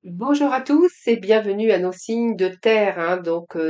Bonjour à tous et bienvenue à nos signes de terre, hein,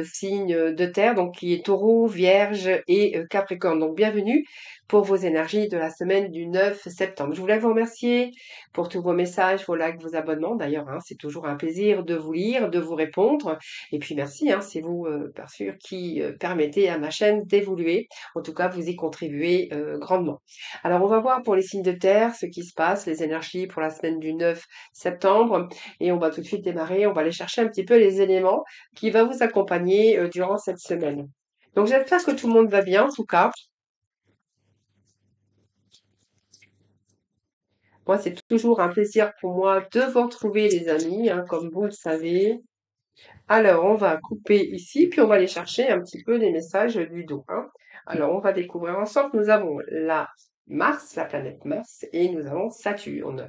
signe de terre, donc qui est Taureau, Vierge et Capricorne. Donc bienvenue pour vos énergies de la semaine du 9 septembre. Je voulais vous remercier pour tous vos messages, vos likes, vos abonnements. D'ailleurs, hein, c'est toujours un plaisir de vous lire, de vous répondre. Et puis merci, hein, c'est vous, bien sûr, qui permettez à ma chaîne d'évoluer. En tout cas, vous y contribuez grandement. Alors, on va voir pour les signes de terre ce qui se passe, les énergies pour la semaine du 9 septembre. Et on va tout de suite démarrer, on va aller chercher un petit peu les éléments qui vont vous accompagner durant cette semaine. Donc j'espère que tout le monde va bien en tout cas. Moi, c'est toujours un plaisir pour moi de vous retrouver les amis, hein, comme vous le savez. Alors, on va couper ici, puis on va aller chercher un petit peu les messages du dos, hein. Alors, on va découvrir ensemble. Nous avons la Mars, la planète Mars, et nous avons Saturne.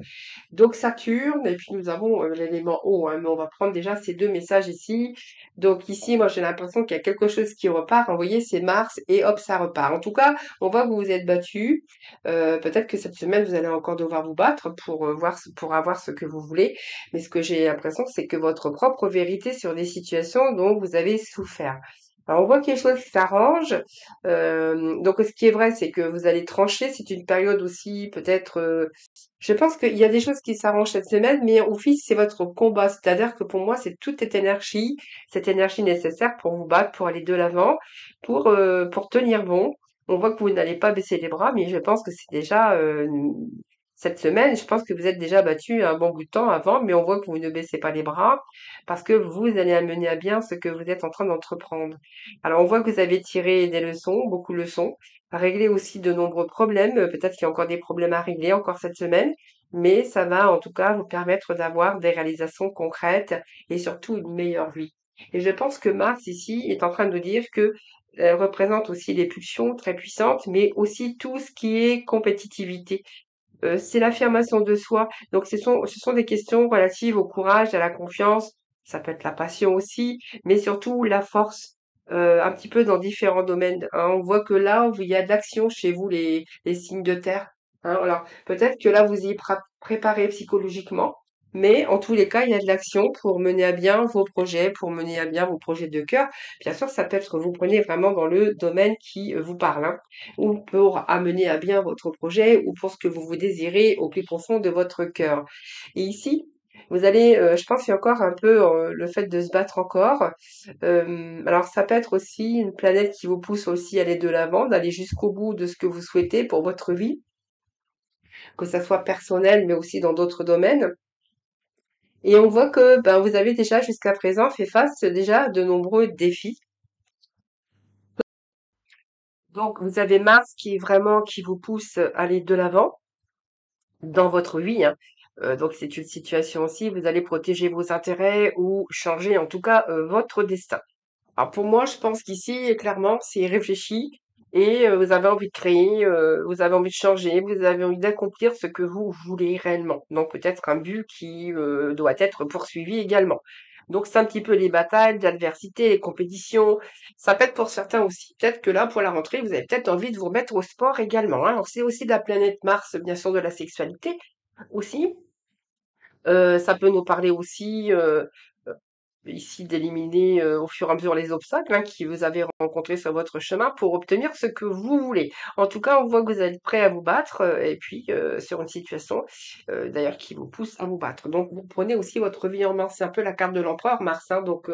Donc Saturne, et puis nous avons l'élément eau, hein, mais on va prendre déjà ces deux messages ici. Donc ici, moi j'ai l'impression qu'il y a quelque chose qui repart. Vous voyez, c'est Mars et hop, ça repart. En tout cas, on voit que vous vous êtes battu. Peut-être que cette semaine, vous allez encore devoir vous battre pour pour avoir ce que vous voulez. Mais ce que j'ai l'impression, c'est que votre propre vérité sur des situations dont vous avez souffert. Alors, on voit que les choses s'arrangent. Donc, ce qui est vrai, c'est que vous allez trancher. C'est une période aussi, peut-être. Je pense qu'il y a des choses qui s'arrangent cette semaine, mais au fil, c'est votre combat. C'est-à-dire que pour moi, c'est toute cette énergie nécessaire pour vous battre, pour aller de l'avant, pour tenir bon. On voit que vous n'allez pas baisser les bras, mais je pense que c'est déjà cette semaine, je pense que vous êtes déjà battu un bon bout de temps avant, mais on voit que vous ne baissez pas les bras parce que vous allez amener à bien ce que vous êtes en train d'entreprendre. Alors, on voit que vous avez tiré des leçons, beaucoup de leçons, régler aussi de nombreux problèmes. Peut-être qu'il y a encore des problèmes à régler encore cette semaine, mais ça va en tout cas vous permettre d'avoir des réalisations concrètes et surtout une meilleure vie. Et je pense que Mars ici est en train de dire que elle représente aussi des pulsions très puissantes, mais aussi tout ce qui est compétitivité. C'est l'affirmation de soi. Donc ce sont des questions relatives au courage, à la confiance, ça peut être la passion aussi, mais surtout la force, un petit peu dans différents domaines, hein. On voit que là, il y a de l'action chez vous les signes de terre, hein. Alors peut-être que là, vous y préparé psychologiquement, mais en tous les cas, il y a de l'action pour mener à bien vos projets, pour mener à bien vos projets de cœur. Bien sûr, ça peut être vous prenez vraiment dans le domaine qui, vous parle, hein, ou pour amener à bien votre projet ou pour ce que vous désirez au plus profond de votre cœur. Et ici, vous allez, je pense qu'il y a encore un peu le fait de se battre encore. Alors ça peut être aussi une planète qui vous pousse aussi à aller de l'avant, d'aller jusqu'au bout de ce que vous souhaitez pour votre vie, que ça soit personnel mais aussi dans d'autres domaines. Et on voit que ben, vous avez déjà jusqu'à présent fait face déjà à de nombreux défis. Donc vous avez Mars qui est vraiment qui vous pousse à aller de l'avant dans votre vie, hein. Donc c'est une situation aussi, vous allez protéger vos intérêts ou changer en tout cas votre destin. Alors pour moi, je pense qu'ici, clairement, c'est réfléchi et vous avez envie de créer, vous avez envie de changer, vous avez envie d'accomplir ce que vous voulez réellement. Donc peut-être un but qui doit être poursuivi également. Donc c'est un petit peu les batailles, l'adversité, les compétitions. Ça peut être pour certains aussi. Peut-être que là, pour la rentrée, vous avez peut-être envie de vous remettre au sport également, hein. Alors c'est aussi de la planète Mars, bien sûr, de la sexualité aussi. Ça peut nous parler aussi ici d'éliminer au fur et à mesure les obstacles, hein, que vous avez rencontrés sur votre chemin pour obtenir ce que vous voulez. En tout cas, on voit que vous êtes prêt à vous battre et puis sur une situation d'ailleurs qui vous pousse à vous battre. Donc vous prenez aussi votre vie en main. C'est un peu la carte de l'empereur Mars, hein. Donc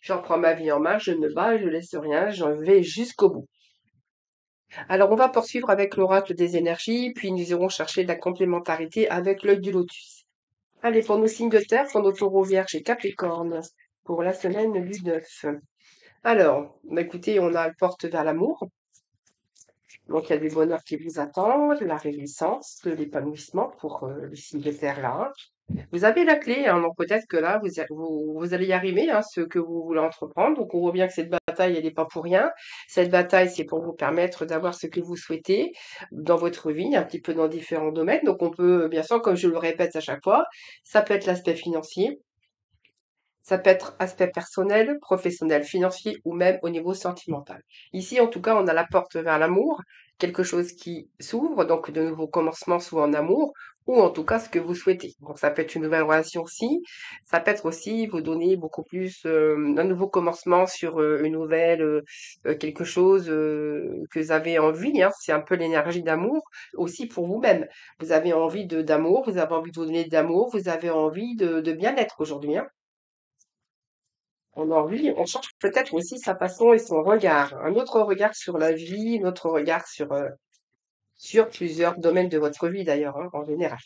j'en prends ma vie en main, je ne me bats, je laisse rien, j'en vais jusqu'au bout. Alors on va poursuivre avec l'oracle des énergies, puis nous irons chercher de la complémentarité avec l'œil du lotus. Allez, pour nos signes de terre, pour nos taureaux, vierges et capricornes, pour la semaine du 9. Alors, bah écoutez, on a la porte vers l'amour. Donc, il y a du bonheur qui vous attend, de la réjouissance, de l'épanouissement pour le signe de terre-là. Vous avez la clé, hein, donc peut-être que là, vous allez y arriver, hein, ce que vous voulez entreprendre. Donc, on voit bien que cette bataille, elle n'est pas pour rien. Cette bataille, c'est pour vous permettre d'avoir ce que vous souhaitez dans votre vie, un petit peu dans différents domaines. Donc, on peut, bien sûr, comme je le répète à chaque fois, ça peut être l'aspect financier. Ça peut être aspect personnel, professionnel, financier ou même au niveau sentimental. Ici, en tout cas, on a la porte vers l'amour, quelque chose qui s'ouvre, donc de nouveaux commencements soit en amour, ou en tout cas ce que vous souhaitez. Donc ça peut être une nouvelle relation aussi, ça peut être aussi vous donner beaucoup plus un nouveau commencement sur une nouvelle, quelque chose que vous avez envie, hein. C'est un peu l'énergie d'amour aussi pour vous-même. Vous avez envie de d'amour, vous avez envie de vous donner d'amour, vous avez envie de bien-être aujourd'hui, hein. On a envie, on change peut-être aussi sa façon et son regard, un autre regard sur la vie, un autre regard sur plusieurs domaines de votre vie d'ailleurs, hein, en général.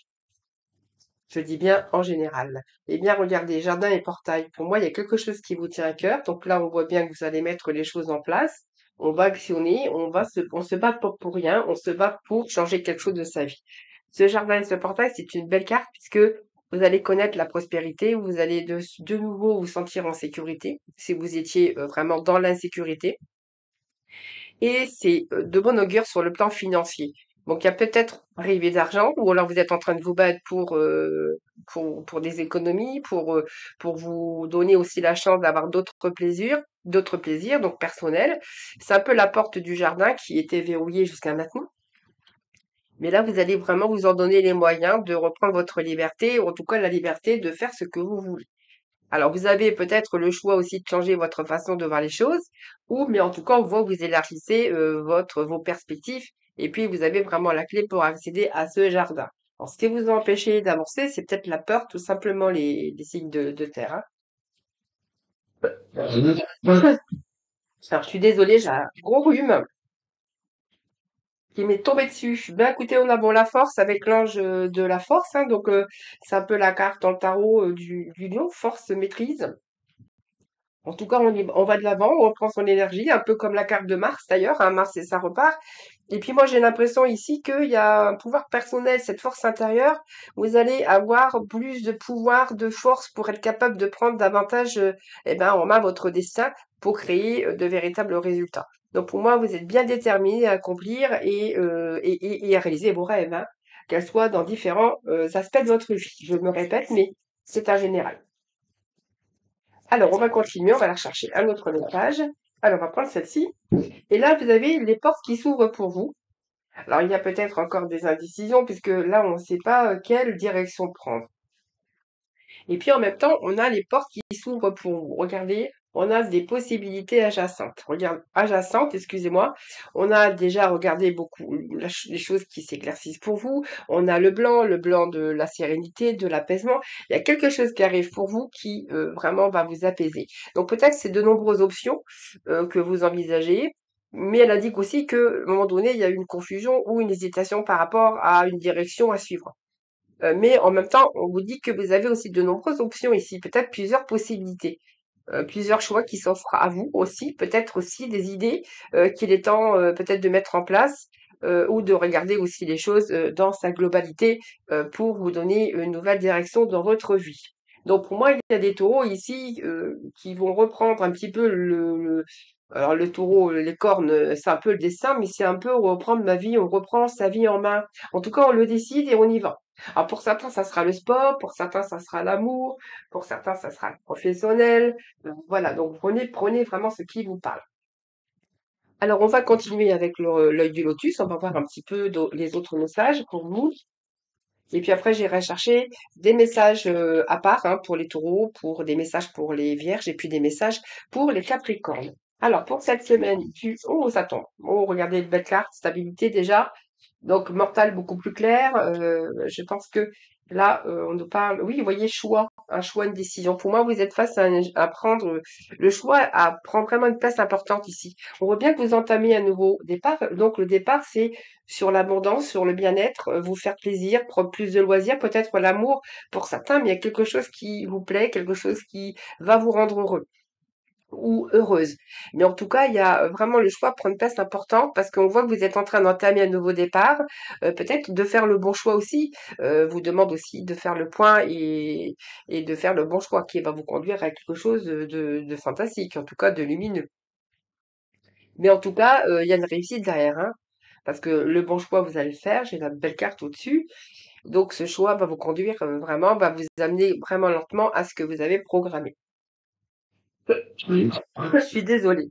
Je dis bien en général. Eh bien, regardez, jardin et portail. Pour moi, il y a quelque chose qui vous tient à cœur. Donc là, on voit bien que vous allez mettre les choses en place. On va actionner, on se bat pas pour rien, on se bat pour changer quelque chose de sa vie. Ce jardin et ce portail, c'est une belle carte puisque vous allez connaître la prospérité, vous allez de nouveau vous sentir en sécurité si vous étiez vraiment dans l'insécurité. Et c'est de bon augure sur le plan financier. Donc il y a peut-être arrivé d'argent, ou alors vous êtes en train de vous battre pour des économies, pour vous donner aussi la chance d'avoir d'autres plaisirs, donc personnels. C'est un peu la porte du jardin qui était verrouillée jusqu'à maintenant. Mais là, vous allez vraiment vous en donner les moyens de reprendre votre liberté, ou en tout cas la liberté de faire ce que vous voulez. Alors, vous avez peut-être le choix aussi de changer votre façon de voir les choses, ou, mais en tout cas, on voit que vous élargissez vos perspectives, et puis vous avez vraiment la clé pour accéder à ce jardin. Alors, ce qui vous empêche d'avancer, c'est peut-être la peur, tout simplement les signes de terre, hein. Alors, je suis désolée, j'ai un gros rhume qui m'est tombé dessus. Ben, écoutez, on a bon la force avec l'ange de la force, hein, donc c'est un peu la carte dans le tarot du lion, force, maîtrise. En tout cas, on va de l'avant, on reprend son énergie, un peu comme la carte de Mars d'ailleurs, hein, Mars et ça repart. Et puis moi, j'ai l'impression ici qu'il y a un pouvoir personnel, cette force intérieure. Vous allez avoir plus de pouvoir, de force pour être capable de prendre davantage eh ben, en main votre destin pour créer de véritables résultats. Donc pour moi, vous êtes bien déterminé à accomplir et à réaliser vos rêves, hein, qu'elles soient dans différents aspects de votre vie. Je me répète, mais c'est un général. Alors, on va continuer, on va la rechercher un autre message. Alors, on va prendre celle-ci. Et là, vous avez les portes qui s'ouvrent pour vous. Alors, il y a peut-être encore des indécisions, puisque là, on ne sait pas quelle direction prendre. Et puis en même temps, on a les portes qui s'ouvrent pour vous. Regardez, on a des possibilités adjacentes. Regarde, adjacentes, excusez-moi. On a déjà regardé beaucoup les choses qui s'éclaircissent pour vous. On a le blanc de la sérénité, de l'apaisement. Il y a quelque chose qui arrive pour vous qui vraiment va vous apaiser. Donc peut-être c'est de nombreuses options que vous envisagez. Mais elle indique aussi qu'à un moment donné, il y a une confusion ou une hésitation par rapport à une direction à suivre. Mais en même temps, on vous dit que vous avez aussi de nombreuses options ici, peut-être plusieurs possibilités, plusieurs choix qui s'offrent à vous aussi, peut-être aussi des idées qu'il est temps peut-être de mettre en place ou de regarder aussi les choses dans sa globalité pour vous donner une nouvelle direction dans votre vie. Donc pour moi, il y a des taureaux ici qui vont reprendre un petit peu alors le taureau, les cornes, c'est un peu le dessin, mais c'est un peu reprendre ma vie, on reprend sa vie en main. En tout cas, on le décide et on y va. Alors pour certains, ça sera le sport, pour certains, ça sera l'amour, pour certains, ça sera le professionnel. Voilà, donc prenez vraiment ce qui vous parle. Alors on va continuer avec l'œil du lotus, on va voir un petit peu les autres messages pour vous. Et puis après, j'irai chercher des messages à part hein, pour les taureaux, pour des messages pour les vierges et puis des messages pour les capricornes. Alors pour cette semaine, oh ça tombe. Oh regardez une belle carte, stabilité déjà. Donc mortal beaucoup plus clair. Je pense que là, on nous parle. Oui, vous voyez choix, un choix, une décision. Pour moi, vous êtes face à prendre le choix, à prendre vraiment une place importante ici. On voit bien que vous entamez un nouveau départ. Donc le départ, c'est sur l'abondance, sur le bien-être, vous faire plaisir, prendre plus de loisirs, peut-être l'amour pour certains, mais il y a quelque chose qui vous plaît, quelque chose qui va vous rendre heureux ou heureuse. Mais en tout cas, il y a vraiment le choix de prendre une place important parce qu'on voit que vous êtes en train d'entamer un nouveau départ. Peut-être de faire le bon choix aussi. Vous demande aussi de faire le point et de faire le bon choix qui va vous conduire à quelque chose de fantastique, en tout cas de lumineux. Mais en tout cas, il y a une réussite derrière, hein, parce que le bon choix, vous allez le faire. J'ai la belle carte au-dessus. Donc ce choix va vous conduire vraiment, va vous amener vraiment lentement à ce que vous avez programmé. Je suis désolée.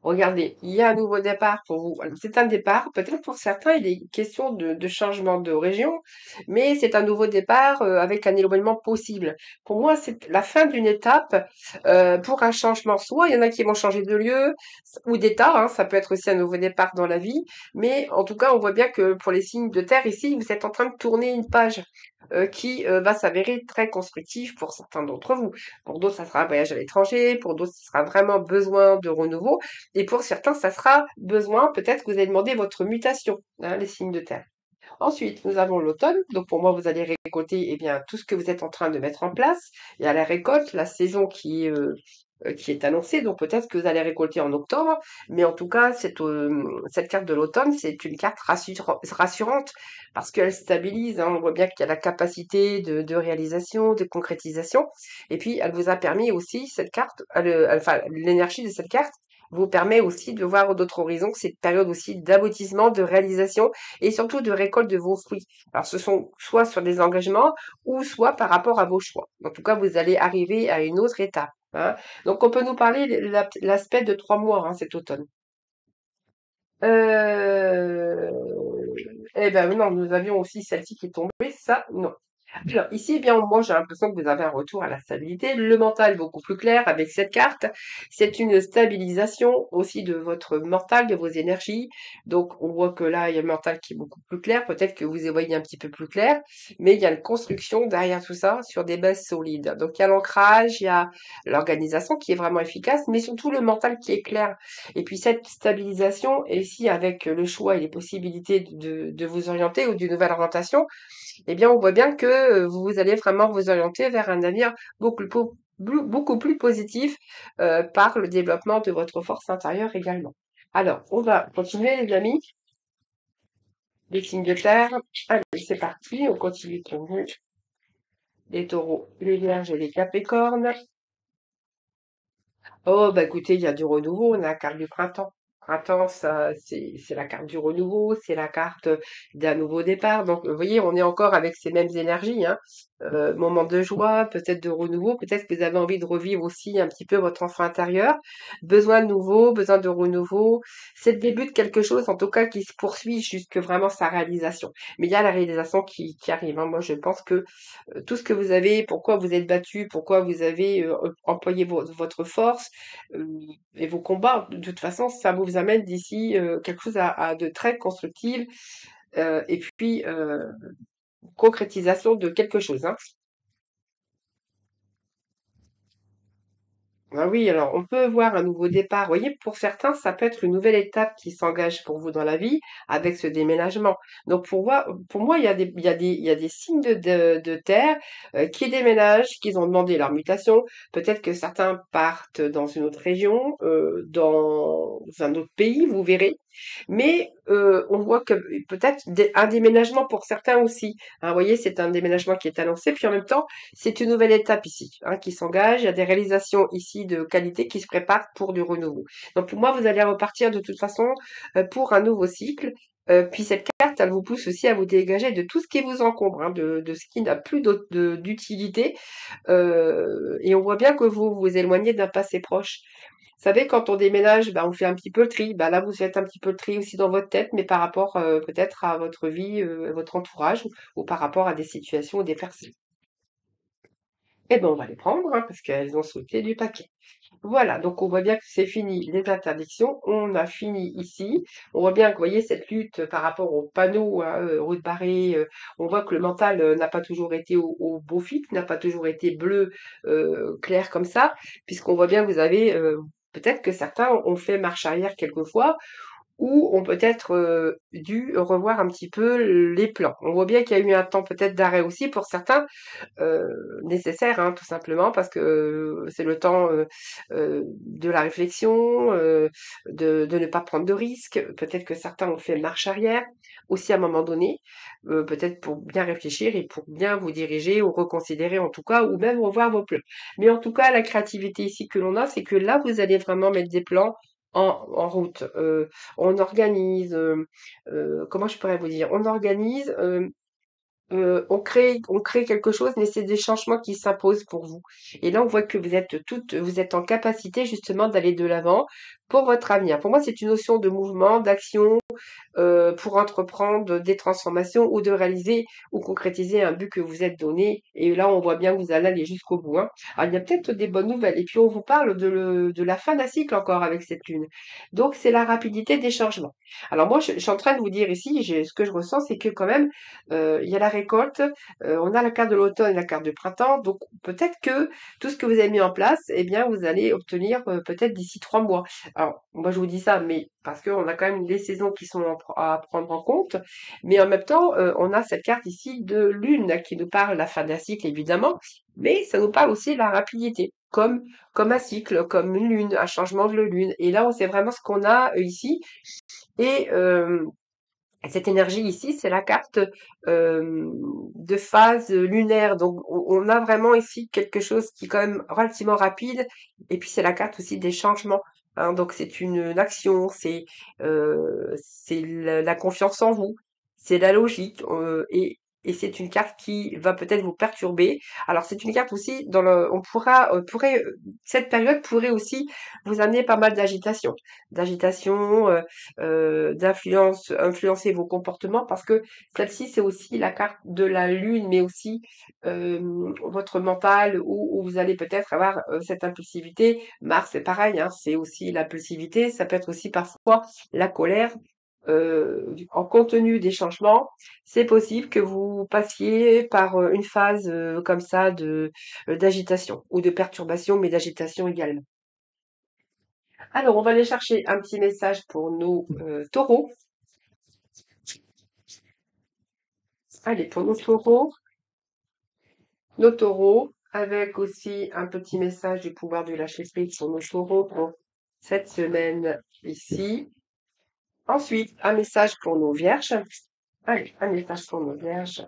Regardez, il y a un nouveau départ pour vous. Alors, c'est un départ, peut-être pour certains, il est question de changement de région, mais c'est un nouveau départ avec un éloignement possible. Pour moi, c'est la fin d'une étape pour un changement. Soit il y en a qui vont changer de lieu ou d'état, hein, ça peut être aussi un nouveau départ dans la vie, mais en tout cas, on voit bien que pour les signes de terre ici, vous êtes en train de tourner une page qui va s'avérer très constructive pour certains d'entre vous. Pour d'autres, ça sera un voyage à l'étranger, pour d'autres, ce sera vraiment besoin de renouveau. Et pour certains, ça sera besoin, peut-être que vous allez demander votre mutation, hein, les signes de terre. Ensuite, nous avons l'automne. Donc pour moi, vous allez récolter eh bien, tout ce que vous êtes en train de mettre en place. Il y a la récolte, la saison qui est annoncée. Donc peut-être que vous allez récolter en octobre. Mais en tout cas, cette carte de l'automne, c'est une carte rassurante parce qu'elle stabilise, hein. On voit bien qu'il y a la capacité de réalisation, de concrétisation. Et puis, elle vous a permis aussi, cette carte, enfin, l'énergie de cette carte vous permet aussi de voir d'autres horizons, cette période aussi d'aboutissement, de réalisation et surtout de récolte de vos fruits. Alors, ce sont soit sur des engagements ou soit par rapport à vos choix. En tout cas, vous allez arriver à une autre étape, hein. Donc, on peut nous parler de l'aspect de 3 mois, hein, cet automne. Euh... Eh ben non, nous avions aussi celle-ci qui est tombée, ça, non. Alors, ici, eh bien, moi, j'ai l'impression que vous avez un retour à la stabilité. Le mental est beaucoup plus clair avec cette carte. C'est une stabilisation aussi de votre mental, de vos énergies. Donc, on voit que là, il y a le mental qui est beaucoup plus clair. Peut-être que vous y voyez un petit peu plus clair, mais il y a une construction derrière tout ça sur des bases solides. Donc, il y a l'ancrage, il y a l'organisation qui est vraiment efficace, mais surtout le mental qui est clair. Et puis, cette stabilisation, et ici, avec le choix et les possibilités de vous orienter ou d'une nouvelle orientation, eh bien, on voit bien que vous allez vraiment vous orienter vers un avenir beaucoup plus positif par le développement de votre force intérieure également. Alors, on va continuer, les amis. Les signes de terre. Allez, c'est parti. On continue pour vous. Les taureaux, les vierges et les capricornes. Oh, bah écoutez, il y a du renouveau, on a la carte du printemps. Printemps, ça, c'est la carte du renouveau, c'est la carte d'un nouveau départ. Donc, vous voyez, on est encore avec ces mêmes énergies, hein. Moment de joie, peut-être de renouveau, peut-être que vous avez envie de revivre aussi un petit peu votre enfant intérieur. Besoin de nouveau, besoin de renouveau. C'est le début de quelque chose, en tout cas, qui se poursuit jusque vraiment sa réalisation. Mais il y a la réalisation qui arrive, hein. Moi, je pense que tout ce que vous avez, pourquoi vous êtes battu, pourquoi vous avez employé votre force euh, et vos combats, de toute façon, ça vous amène d'ici quelque chose à de très constructif et puis concrétisation de quelque chose, hein. Ah oui, alors on peut voir un nouveau départ. Vous voyez, pour certains, ça peut être une nouvelle étape qui s'engage pour vous dans la vie avec ce déménagement. Donc pour moi, il y a des signes de terre qui déménagent, qui ont demandé leur mutation. Peut-être que certains partent dans une autre région, dans un autre pays, vous verrez. Mais on voit que peut-être un déménagement pour certains aussi, hein. Vous voyez, c'est un déménagement qui est annoncé, puis en même temps, c'est une nouvelle étape ici, hein, qui s'engage. Il y a des réalisations ici de qualité qui se préparent pour du renouveau. Donc pour moi, vous allez repartir de toute façon pour un nouveau cycle. Puis cette carte, elle vous pousse aussi à vous dégager de tout ce qui vous encombre, hein, de ce qui n'a plus d'utilité. Et on voit bien que vous vous éloignez d'un passé proche. Vous savez, quand on déménage, bah, on fait un petit peu le tri. Bah, là, vous faites un petit peu le tri aussi dans votre tête, mais par rapport peut-être à votre vie, à votre entourage, ou par rapport à des situations ou des personnes. Eh ben, on va les prendre, hein, parce qu'elles ont sauté du paquet. Voilà, donc on voit bien que c'est fini les interdictions. On a fini ici. On voit bien que, vous voyez, cette lutte par rapport aux panneaux, hein, route barrée, on voit que le mental n'a pas toujours été au beau fixe, n'a pas toujours été bleu, clair comme ça, puisqu'on voit bien que vous avez, peut-être que certains ont fait marche arrière quelquefois, ou ont peut-être dû revoir un petit peu les plans. On voit bien qu'il y a eu un temps peut-être d'arrêt aussi pour certains, nécessaire, hein, tout simplement, parce que c'est le temps de la réflexion, de ne pas prendre de risques. Peut-être que certains ont fait marche arrière aussi à un moment donné, peut-être pour bien réfléchir et pour bien vous diriger ou reconsidérer en tout cas, ou même revoir vos plans. Mais en tout cas, la créativité ici que l'on a, c'est que là, vous allez vraiment mettre des plans en route. On organise, comment je pourrais vous dire, on organise. on crée quelque chose, mais c'est des changements qui s'imposent pour vous. Et là, on voit que vous êtes en capacité justement d'aller de l'avant pour votre avenir. Pour moi, c'est une notion de mouvement, d'action, pour entreprendre des transformations ou de réaliser ou concrétiser un but que vous êtes donné. Et là, on voit bien que vous allez aller jusqu'au bout, hein. Alors, il y a peut-être des bonnes nouvelles. Et puis, on vous parle de la fin d'un cycle encore avec cette lune. Donc, c'est la rapidité des changements. Alors, moi, je suis en train de vous dire ici, ce que je ressens, c'est que quand même, il y a la récolte, on a la carte de l'automne et la carte de printemps. Donc, peut-être que tout ce que vous avez mis en place, eh bien, vous allez obtenir peut-être d'ici 3 mois. Alors, moi, je vous dis ça, mais parce qu'on a quand même des saisons qui sont à prendre en compte. Mais en même temps, on a cette carte ici de lune là, qui nous parle de la fin d'un cycle, évidemment, mais ça nous parle aussi de la rapidité, comme un cycle, comme une lune, un changement de lune. Et là, on sait vraiment ce qu'on a ici. Et cette énergie ici, c'est la carte de phase lunaire. Donc, on a vraiment ici quelque chose qui est quand même relativement rapide. Et puis, c'est la carte aussi des changements, hein. Donc, c'est une action, c'est la confiance en vous, c'est la logique. Et c'est une carte qui va peut-être vous perturber. Alors, c'est une carte aussi cette période pourrait aussi vous amener pas mal d'agitation, influencer vos comportements parce que celle-ci, c'est aussi la carte de la lune, mais aussi votre mental où vous allez peut-être avoir cette impulsivité. Mars, c'est pareil, hein, c'est aussi l'impulsivité. Ça peut être aussi parfois la colère. En contenu des changements, c'est possible que vous passiez par une phase comme ça de d'agitation ou de perturbation, mais d'agitation également. Alors, on va aller chercher un petit message pour nos taureaux. Allez, pour nos taureaux, avec aussi un petit message du pouvoir du lâcher prise pour nos taureaux pour cette semaine ici. Ensuite, un message pour nos vierges. Allez, un message pour nos vierges.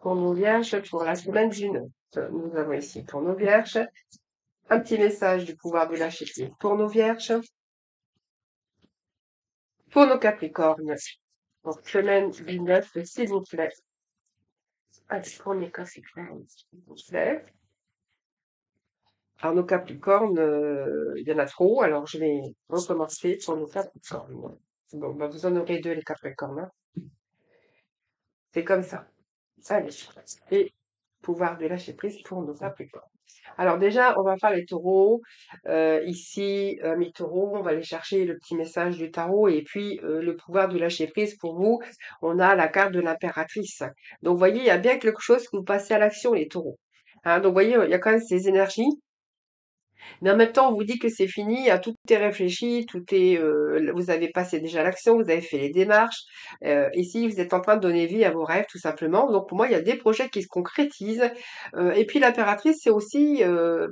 Pour nos vierges, pour la semaine du 9. Nous avons ici pour nos vierges un petit message du pouvoir du lâcher prise pour nos vierges. Pour nos capricornes, pour semaine du 9, s'il vous plaît. Allez, pour les capricornes, s'il vous plaît. Alors, nos Capricornes, il y en a trop, alors je vais recommencer pour nos Capricornes. Bon, bah, vous en aurez deux, les Capricornes, hein. C'est comme ça. Allez. Et pouvoir de lâcher prise pour nos Capricornes. Alors déjà, on va faire les taureaux. Ici, mes taureaux, on va aller chercher le petit message du tarot et puis le pouvoir de lâcher prise pour vous. On a la carte de l'impératrice. Donc, vous voyez, il y a bien quelque chose que vous passez à l'action, les taureaux. Hein, donc, vous voyez, il y a quand même ces énergies. Mais en même temps, on vous dit que c'est fini, tout est réfléchi, vous avez passé déjà l'action, vous avez fait les démarches. Ici, vous êtes en train de donner vie à vos rêves, tout simplement. Donc, pour moi, il y a des projets qui se concrétisent. Et puis, l'impératrice, c'est aussi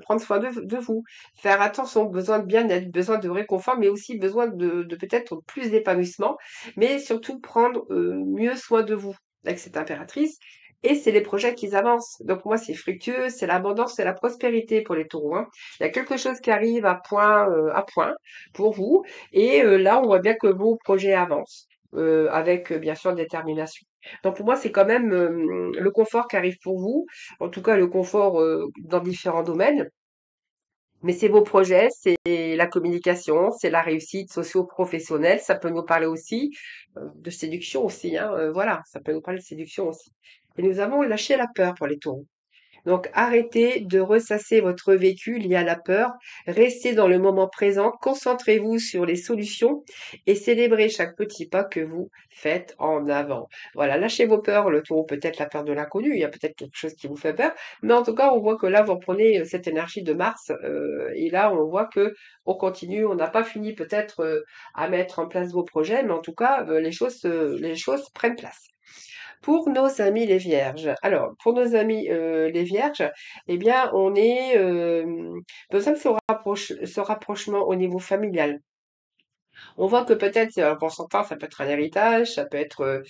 prendre soin de vous, faire attention, besoin de bien-être, besoin de réconfort, mais aussi besoin de peut-être plus d'épanouissement, mais surtout prendre mieux soin de vous avec cette impératrice. Et c'est les projets qui avancent. Donc moi, c'est fructueux, c'est l'abondance, c'est la prospérité pour les taureaux, hein. Il y a quelque chose qui arrive à point pour vous. Et là, on voit bien que vos projets avancent avec bien sûr détermination. Donc pour moi, c'est quand même le confort qui arrive pour vous. En tout cas, le confort dans différents domaines. Mais c'est vos projets, c'est la communication, c'est la réussite socio-professionnelle. Ça peut nous parler aussi de séduction aussi, hein. Voilà, ça peut nous parler de séduction aussi. Et nous avons lâché la peur pour les taureaux. Donc, arrêtez de ressasser votre vécu lié à la peur. Restez dans le moment présent. Concentrez-vous sur les solutions et célébrez chaque petit pas que vous faites en avant. Voilà, lâchez vos peurs. Le taureau, peut-être la peur de l'inconnu. Il y a peut-être quelque chose qui vous fait peur. Mais en tout cas, on voit que là, vous reprenez cette énergie de Mars. Et là, on voit que on continue. On n'a pas fini peut-être à mettre en place vos projets. Mais en tout cas, les choses prennent place. Pour nos amis les vierges. Alors, pour nos amis les vierges, eh bien, on est besoin de ce rapprochement au niveau familial. On voit que peut-être, pour certains, ça peut être un héritage, ça peut être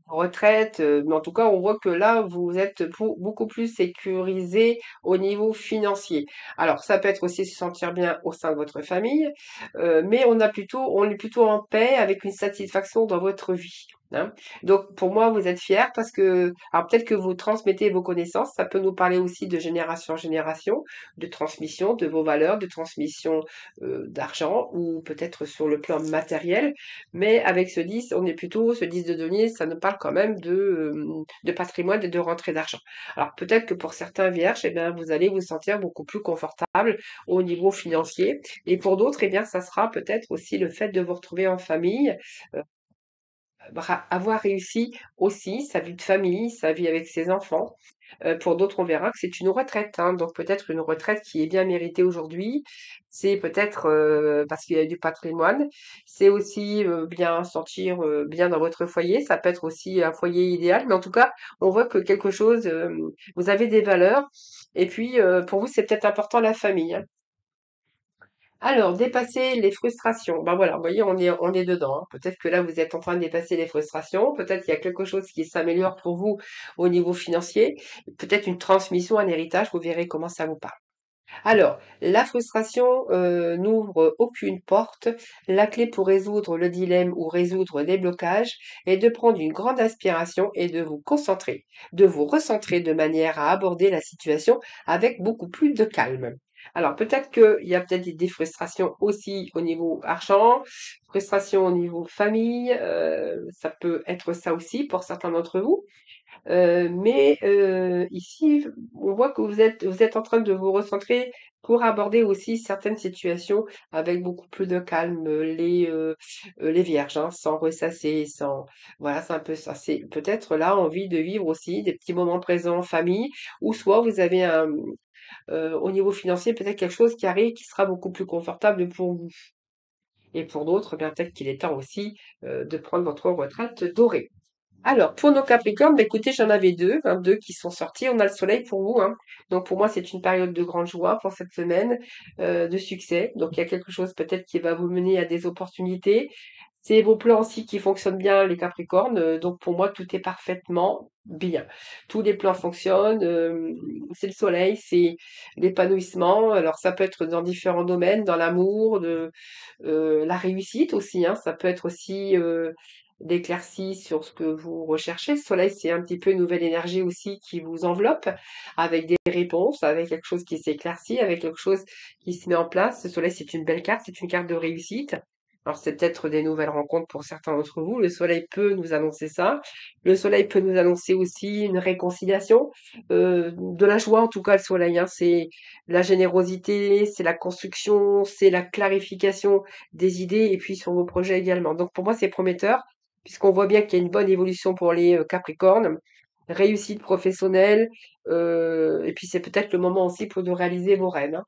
retraite, mais en tout cas, on voit que là, vous êtes beaucoup plus sécurisé au niveau financier. Alors, ça peut être aussi se sentir bien au sein de votre famille, mais on est plutôt en paix avec une satisfaction dans votre vie. hein. Donc pour moi, vous êtes fiers parce que, alors peut-être que vous transmettez vos connaissances, ça peut nous parler aussi de génération en génération, de transmission de vos valeurs, de transmission d'argent ou peut-être sur le plan matériel. Mais avec ce 10, on est plutôt, ce 10 de denier, ça nous parle quand même de patrimoine et de rentrée d'argent. Alors peut-être que pour certains vierges, eh bien, vous allez vous sentir beaucoup plus confortable au niveau financier. Et pour d'autres, eh bien, ça sera peut-être aussi le fait de vous retrouver en famille, euh, avoir réussi aussi sa vie de famille, sa vie avec ses enfants. Pour d'autres, on verra que c'est une retraite, hein, donc peut-être une retraite qui est bien méritée aujourd'hui. C'est peut-être parce qu'il y a du patrimoine. C'est aussi bien sentir bien dans votre foyer. Ça peut être aussi un foyer idéal, mais en tout cas, on voit que quelque chose, vous avez des valeurs. Et puis, pour vous, c'est peut-être important la famille, hein. Alors, dépasser les frustrations. Ben voilà, vous voyez, on est dedans, hein. Peut-être que là, vous êtes en train de dépasser les frustrations. Peut-être qu'il y a quelque chose qui s'améliore pour vous au niveau financier. Peut-être une transmission, un héritage. Vous verrez comment ça vous parle. Alors, la frustration n'ouvre aucune porte. La clé pour résoudre le dilemme ou résoudre des blocages est de prendre une grande inspiration et de vous concentrer, de vous recentrer de manière à aborder la situation avec beaucoup plus de calme. Alors, peut-être qu'il y a peut-être des frustrations aussi au niveau argent, frustration au niveau famille, ça peut être ça aussi pour certains d'entre vous. Mais ici, on voit que vous êtes en train de vous recentrer pour aborder aussi certaines situations avec beaucoup plus de calme, les vierges, hein, sans ressasser, sans voilà, c'est un peu ça. C'est peut-être là envie de vivre aussi des petits moments présents en famille ou soit vous avez au niveau financier, peut-être quelque chose qui arrive qui sera beaucoup plus confortable pour vous et pour d'autres, eh bien peut-être qu'il est temps aussi, de prendre votre retraite dorée. Alors, pour nos Capricornes, bah, écoutez, j'en avais deux, hein, deux qui sont sortis. On a le soleil pour vous, hein. Donc pour moi, c'est une période de grande joie pour cette semaine, de succès. Donc il y a quelque chose peut-être qui va vous mener à des opportunités. C'est vos plans aussi qui fonctionnent bien, les Capricornes. Donc pour moi, tout est parfaitement bien. Tous les plans fonctionnent. C'est le soleil, c'est l'épanouissement. Alors ça peut être dans différents domaines, dans l'amour, la réussite aussi, hein. Ça peut être aussi d'éclaircies sur ce que vous recherchez. Le soleil, c'est un petit peu une nouvelle énergie aussi qui vous enveloppe avec des réponses, avec quelque chose qui s'éclaircit, avec quelque chose qui se met en place. Le soleil, c'est une belle carte, c'est une carte de réussite. Alors, c'est peut-être des nouvelles rencontres pour certains d'entre vous. Le soleil peut nous annoncer ça. Le soleil peut nous annoncer aussi une réconciliation, de la joie en tout cas, le soleil, hein. C'est la générosité, c'est la construction, c'est la clarification des idées et puis sur vos projets également. Donc pour moi, c'est prometteur puisqu'on voit bien qu'il y a une bonne évolution pour les Capricornes, réussite professionnelle, et puis c'est peut-être le moment aussi pour de réaliser vos rêves, hein.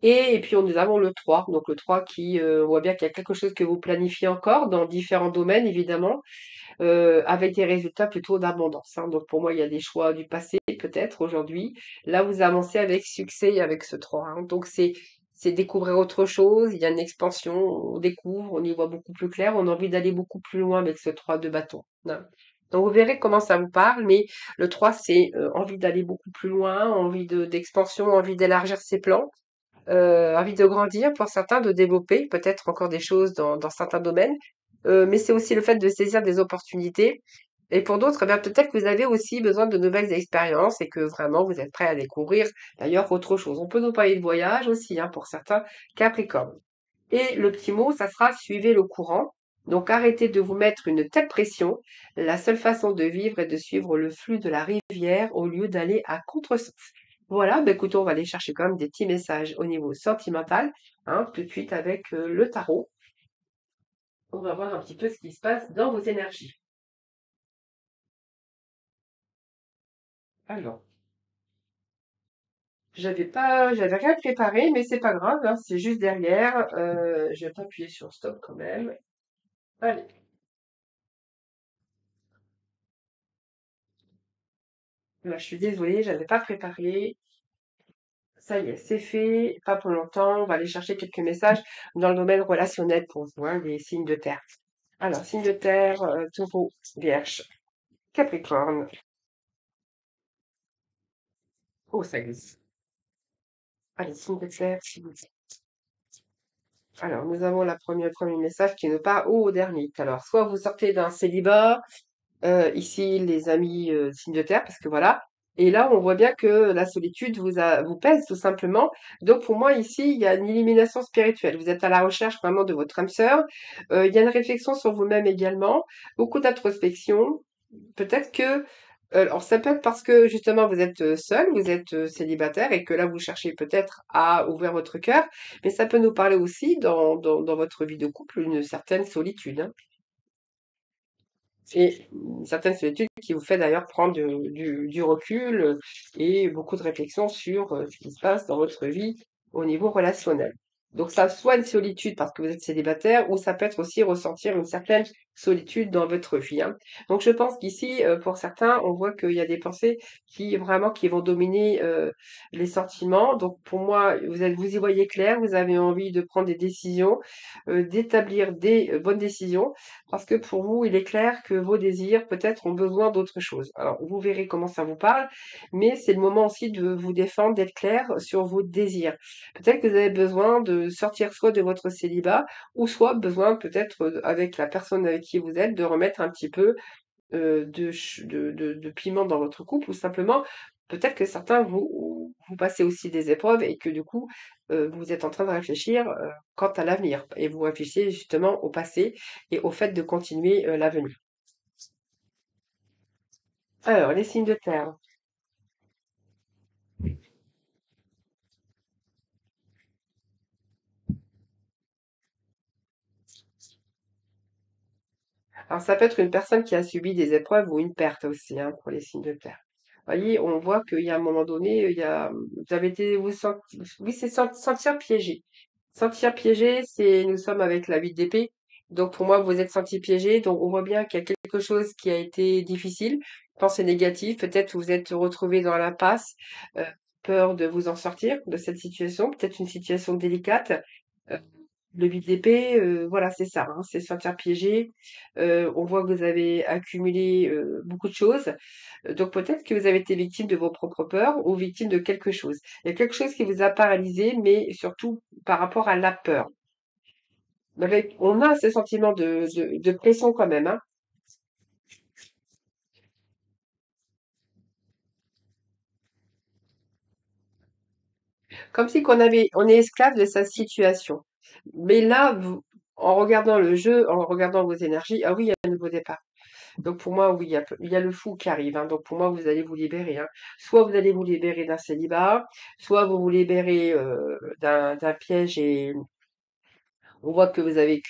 Et puis nous avons le 3, donc le 3 qui, on voit bien qu'il y a quelque chose que vous planifiez encore dans différents domaines évidemment, avec des résultats plutôt d'abondance, hein. Donc pour moi, il y a des choix du passé peut-être aujourd'hui. Là, vous avancez avec succès avec ce 3, hein. Donc c'est découvrir autre chose, il y a une expansion, on découvre, on y voit beaucoup plus clair, on a envie d'aller beaucoup plus loin avec ce 3 de bâton, hein. Donc vous verrez comment ça vous parle, mais le 3, c'est envie d'aller beaucoup plus loin, envie d'expansion, envie d'élargir ses plans, envie de grandir pour certains, de développer peut-être encore des choses dans certains domaines. Mais c'est aussi le fait de saisir des opportunités. Et pour d'autres, eh bien, peut-être que vous avez aussi besoin de nouvelles expériences et que vraiment vous êtes prêt à découvrir d'ailleurs autre chose. On peut nous parler de voyage aussi, hein, pour certains Capricornes. Et le petit mot, ça sera suivez le courant. Donc arrêtez de vous mettre une telle pression. La seule façon de vivre est de suivre le flux de la rivière au lieu d'aller à contresens. Voilà, bah écoutez, on va aller chercher quand même des petits messages au niveau sentimental, hein, tout de suite avec le tarot. On va voir un petit peu ce qui se passe dans vos énergies. Alors, j'avais rien préparé, mais c'est pas grave, hein, c'est juste derrière. Je vais pas appuyer sur stop quand même. Allez, là, je suis désolée, j'avais pas préparé. Ça y est, c'est fait, pas pour longtemps. On va aller chercher quelques messages dans le domaine relationnel pour vous, hein, les signes de terre. Alors, signes de terre, taureau, vierge, capricorne. Oh, ça glisse. Allez, signe de terre, s'il vous plaît. Alors, nous avons le premier message qui nous parle au dernier. Alors, soit vous sortez d'un célibat, ici les amis signes de terre, parce que voilà. Et là, on voit bien que la solitude vous pèse tout simplement. Donc, pour moi, ici, il y a une illumination spirituelle. Vous êtes à la recherche vraiment de votre âme sœur. Il y a une réflexion sur vous-même également, beaucoup d'introspection. Peut-être que, alors ça peut être parce que justement vous êtes seul, vous êtes célibataire et que là vous cherchez peut-être à ouvrir votre cœur, mais ça peut nous parler aussi dans votre vie de couple une certaine solitude, hein. Et une certaine solitude qui vous fait d'ailleurs prendre du recul et beaucoup de réflexion sur ce qui se passe dans votre vie au niveau relationnel. Donc ça soit une solitude parce que vous êtes célibataire ou ça peut être aussi ressentir une certaine solitude dans votre vie, hein. Donc je pense qu'ici, pour certains, on voit qu'il y a des pensées qui vraiment qui vont dominer les sentiments. Donc pour moi, vous y voyez clair, vous avez envie de prendre des décisions, d'établir des bonnes décisions parce que pour vous, il est clair que vos désirs peut-être ont besoin d'autre chose. Alors, vous verrez comment ça vous parle, mais c'est le moment aussi de vous défendre, d'être clair sur vos désirs. Peut-être que vous avez besoin de sortir soit de votre célibat, ou soit besoin peut-être avec la personne avec qui vous êtes, de remettre un petit peu de piment dans votre couple, ou simplement peut-être que certains vous passez aussi des épreuves et que du coup vous êtes en train de réfléchir quant à l'avenir et vous réfléchissez justement au passé et au fait de continuer l'avenir. Alors, les signes de terre. Alors, ça peut être une personne qui a subi des épreuves ou une perte aussi, hein, pour les signes de terre. Vous voyez, on voit qu'il y a un moment donné, vous avez été, oui, c'est sentir piégé. Sentir piégé, c'est, nous sommes avec la 8 d'épée. Donc, pour moi, vous êtes senti piégé. Donc, on voit bien qu'il y a quelque chose qui a été difficile. Pensée négative. Peut-être vous êtes retrouvé dans l'impasse, euh, peur de vous en sortir de cette situation. Peut-être une situation délicate. Euh, le 8 d'épée, voilà, c'est ça, hein, c'est se sentir piégé. On voit que vous avez accumulé beaucoup de choses. Donc peut-être que vous avez été victime de vos propres peurs ou victime de quelque chose. Il y a quelque chose qui vous a paralysé, mais surtout par rapport à la peur. On a ce sentiment de pression quand même, hein. Comme si on est esclave de sa situation. Mais là, en regardant le jeu, en regardant vos énergies, ah oui, il y a un nouveau départ. Donc pour moi, oui, il y a le fou qui arrive, hein. Donc pour moi, vous allez vous libérer, hein. Soit vous allez vous libérer d'un célibat, soit vous vous libérez d'un piège et on voit que vous avez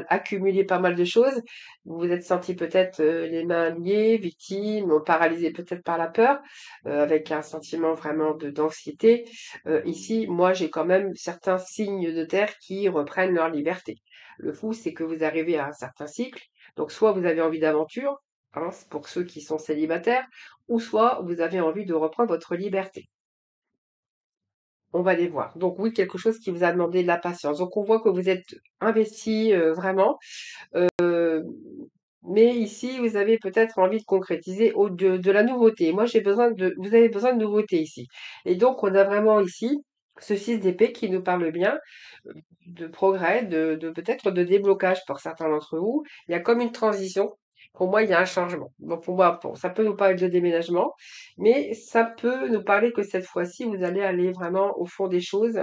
accumulé pas mal de choses. Vous vous êtes senti peut-être les mains liées, victime, paralysé peut-être par la peur, avec un sentiment vraiment d'anxiété. Ici, moi, j'ai quand même certains signes de terre qui reprennent leur liberté. Le fou, c'est que vous arrivez à un certain cycle. Donc, soit vous avez envie d'aventure, hein, c'est pour ceux qui sont célibataires, ou soit vous avez envie de reprendre votre liberté. On va les voir. Donc oui, quelque chose qui vous a demandé de la patience. Donc on voit que vous êtes investi vraiment, euh, mais ici vous avez peut-être envie de concrétiser de la nouveauté. Moi vous avez besoin de nouveauté ici. Et donc on a vraiment ici ce 6 d'épée qui nous parle bien de progrès, de peut-être de déblocage pour certains d'entre vous. Il y a comme une transition. Pour moi, il y a un changement. Bon, pour moi, ça peut nous parler de déménagement, mais ça peut nous parler que cette fois-ci, vous allez aller vraiment au fond des choses.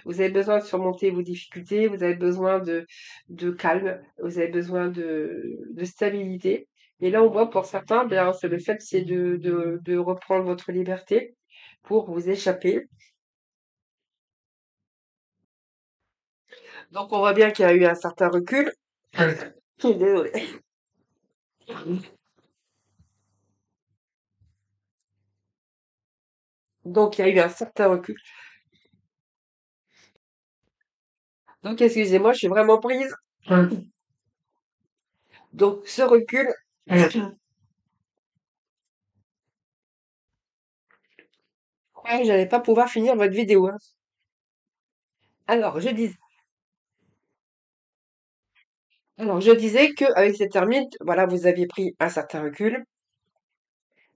Vous avez besoin de surmonter vos difficultés, vous avez besoin de calme, vous avez besoin de stabilité. Et là, on voit pour certains, bien, c'est le fait, c'est de reprendre votre liberté pour vous échapper. Donc, on voit bien qu'il y a eu un certain recul. Je suis désolée. Donc, il y a eu un certain recul. Donc, excusez-moi, je suis vraiment prise. Donc, ce recul, ouais, j'allais pas pouvoir finir votre vidéo, hein. Alors, je disais que avec cette ermite, voilà, vous aviez pris un certain recul.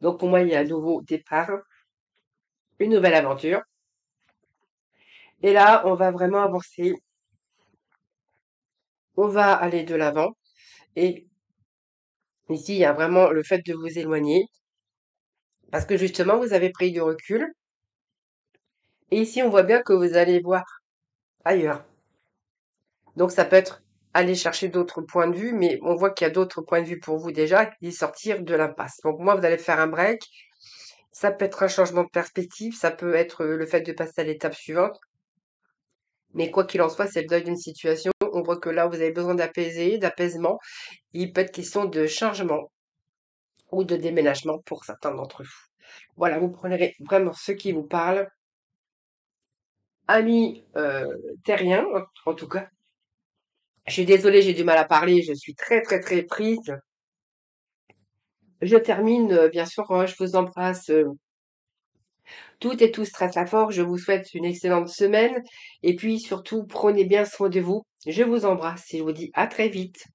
Donc, pour moi, il y a un nouveau départ, une nouvelle aventure. Et là, on va vraiment avancer On va aller de l'avant. Et ici, il y a vraiment le fait de vous éloigner parce que justement, vous avez pris du recul. Et ici, on voit bien que vous allez voir ailleurs. Donc, ça peut être aller chercher d'autres points de vue, mais on voit qu'il y a d'autres points de vue pour vous déjà et sortir de l'impasse. Donc, moi, vous allez faire un break. Ça peut être un changement de perspective, ça peut être le fait de passer à l'étape suivante. Mais quoi qu'il en soit, c'est le deuil d'une situation. On voit que là, vous avez besoin d'apaisement. Il peut être question de changement ou de déménagement pour certains d'entre vous. Voilà, vous prenez vraiment ce qui vous parle. Ami terrien, en tout cas. Je suis désolée, j'ai du mal à parler, je suis très très très prise. Je termine, bien sûr, je vous embrasse toutes et tous très très fort. Je vous souhaite une excellente semaine et puis surtout, prenez bien soin de vous. Je vous embrasse et je vous dis à très vite.